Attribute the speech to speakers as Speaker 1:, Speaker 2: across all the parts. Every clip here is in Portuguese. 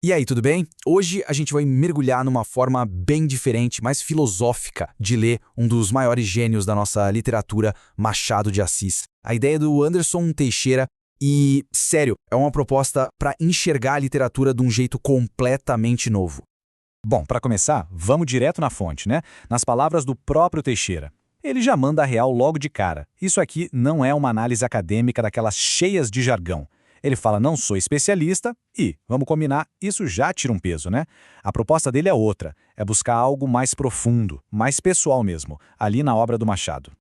Speaker 1: E aí, tudo bem? Hoje a gente vai mergulhar numa forma bem diferente, mais filosófica, de ler um dos maiores gênios da nossa literatura, Machado de Assis. A ideia do Anderson Teixeira e, sério, é uma proposta para enxergar a literatura de um jeito completamente novo.
Speaker 2: Bom, para começar, vamos direto na fonte, né? Nas palavras do próprio Teixeira. Ele já manda a real logo de cara. Isso aqui não é uma análise acadêmica daquelas cheias de jargão. Ele fala, não sou especialista e, vamos combinar, isso já tira um peso, né? A proposta dele é outra, é buscar algo mais profundo, mais pessoal mesmo, ali na obra do Machado.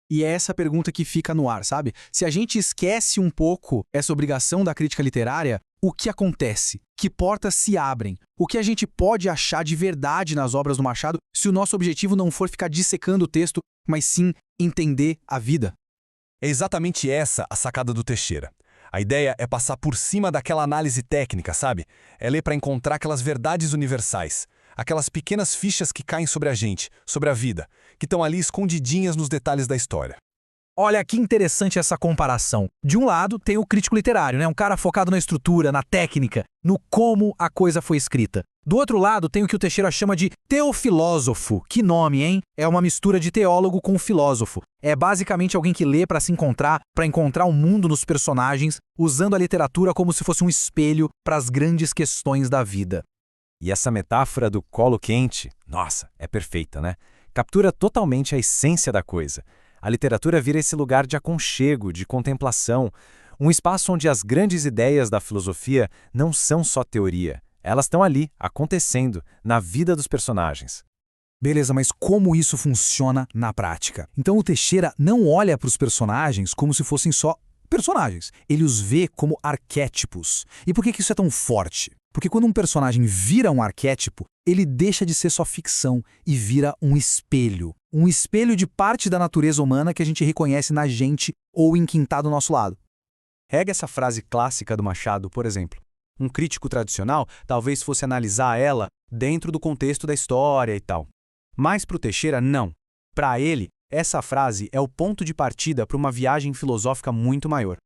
Speaker 1: E é essa pergunta que fica no ar, sabe? Se a gente esquece um pouco essa obrigação da crítica literária, o que acontece? Que portas se abrem? O que a gente pode achar de verdade nas obras do Machado se o nosso objetivo não for ficar dissecando o texto, mas sim entender a vida?
Speaker 3: É exatamente essa a sacada do Teixeira. A ideia é passar por cima daquela análise técnica, sabe? É ler para encontrar aquelas verdades universais, aquelas pequenas fichas que caem sobre a gente, sobre a vida, que estão ali escondidinhas nos detalhes da história.
Speaker 2: Olha que interessante essa comparação. De um lado, tem o crítico literário, né? Um cara focado na estrutura, na técnica, no como a coisa foi escrita. Do outro lado, tem o que o Teixeira chama de teofilósofo. Que nome, hein? É uma mistura de teólogo com filósofo. É basicamente alguém que lê para se encontrar, para encontrar um mundo nos personagens, usando a literatura como se fosse um espelho para as grandes questões da vida.
Speaker 4: E essa metáfora do colo quente, nossa, é perfeita, né? Captura totalmente a essência da coisa. A literatura vira esse lugar de aconchego, de contemplação, um espaço onde as grandes ideias da filosofia não são só teoria. Elas estão ali, acontecendo, na vida dos personagens.
Speaker 1: Beleza, mas como isso funciona na prática? Então o Teixeira não olha para os personagens como se fossem só personagens. Ele os vê como arquétipos. E por que isso é tão forte? Porque quando um personagem vira um arquétipo, ele deixa de ser só ficção e vira um espelho. Um espelho de parte da natureza humana que a gente reconhece na gente ou em quem está do nosso lado.
Speaker 4: Pega essa frase clássica do Machado, por exemplo. Um crítico tradicional talvez fosse analisar ela dentro do contexto da história e tal. Mas para o Teixeira, não. Para ele, essa frase é o ponto de partida para uma viagem filosófica muito maior.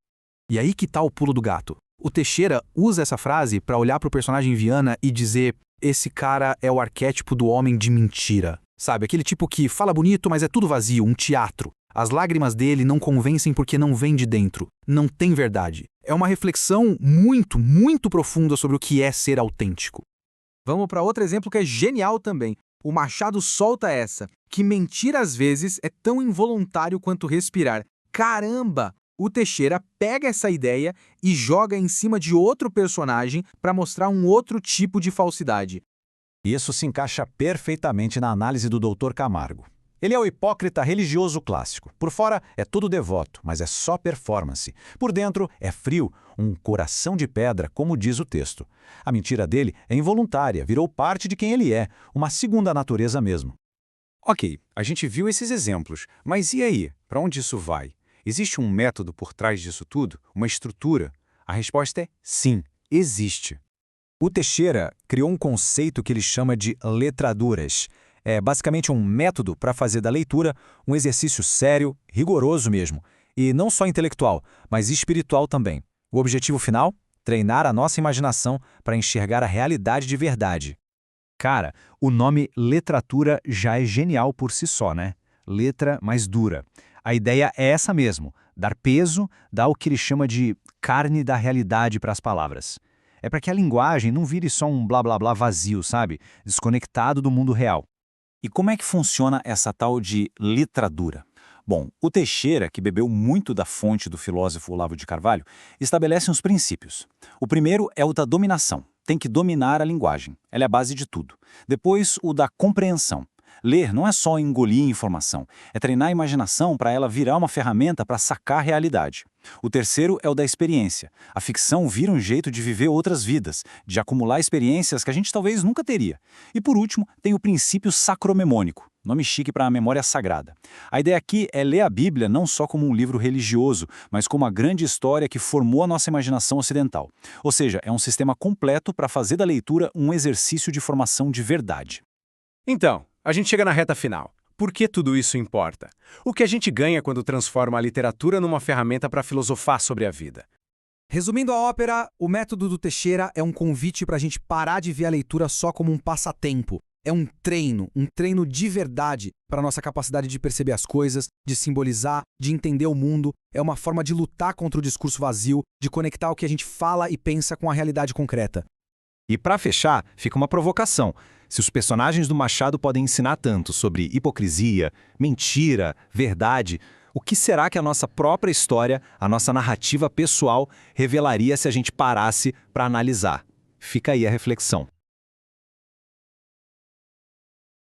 Speaker 1: E aí que tá o pulo do gato. O Teixeira usa essa frase para olhar para o personagem Viana e dizer: esse cara é o arquétipo do homem de mentira. Sabe, aquele tipo que fala bonito, mas é tudo vazio, um teatro. As lágrimas dele não convencem porque não vem de dentro, não tem verdade. É uma reflexão muito, muito profunda sobre o que é ser autêntico. Vamos para outro exemplo que é genial também. O Machado solta essa, que mentir às vezes é tão involuntário quanto respirar. Caramba! O Teixeira pega essa ideia e joga em cima de outro personagem para mostrar um outro tipo de falsidade.
Speaker 2: Isso se encaixa perfeitamente na análise do Dr. Camargo. Ele é o hipócrita religioso clássico. Por fora é tudo devoto, mas é só performance. Por dentro é frio, um coração de pedra, como diz o texto. A mentira dele é involuntária, virou parte de quem ele é, uma segunda natureza mesmo.
Speaker 4: Ok, a gente viu esses exemplos, mas e aí? Para onde isso vai? Existe um método por trás disso tudo? Uma estrutura? A resposta é sim, existe.
Speaker 2: O Teixeira criou um conceito que ele chama de letraduras. É basicamente um método para fazer da leitura um exercício sério, rigoroso mesmo. E não só intelectual, mas espiritual também. O objetivo final? Treinar a nossa imaginação para enxergar a realidade de verdade. Cara, o nome letratura já é genial por si só, né? Letra mais dura. A ideia é essa mesmo, dar peso, dar o que ele chama de carne da realidade para as palavras. É para que a linguagem não vire só um blá blá blá vazio, sabe? Desconectado do mundo real. E como é que funciona essa tal de litradura? Bom, o Teixeira, que bebeu muito da fonte do filósofo Olavo de Carvalho, estabelece uns princípios. O primeiro é o da dominação. Tem que dominar a linguagem. Ela é a base de tudo. Depois, o da compreensão. Ler não é só engolir informação, é treinar a imaginação para ela virar uma ferramenta para sacar a realidade. O terceiro é o da experiência. A ficção vira um jeito de viver outras vidas, de acumular experiências que a gente talvez nunca teria. E por último, tem o princípio sacromemônico, nome chique para a memória sagrada. A ideia aqui é ler a Bíblia não só como um livro religioso, mas como uma grande história que formou a nossa imaginação ocidental. Ou seja, é um sistema completo para fazer da leitura um exercício de formação de verdade.
Speaker 3: Então, a gente chega na reta final. Por que tudo isso importa? O que a gente ganha quando transforma a literatura numa ferramenta para filosofar sobre a vida?
Speaker 1: Resumindo a ópera, o método do Teixeira é um convite para a gente parar de ver a leitura só como um passatempo. É um treino de verdade para a nossa capacidade de perceber as coisas, de simbolizar, de entender o mundo. É uma forma de lutar contra o discurso vazio, de conectar o que a gente fala e pensa com a realidade concreta.
Speaker 4: E para fechar, fica uma provocação. Se os personagens do Machado podem ensinar tanto sobre hipocrisia, mentira, verdade, o que será que a nossa própria história, a nossa narrativa pessoal, revelaria se a gente parasse para analisar? Fica aí a reflexão.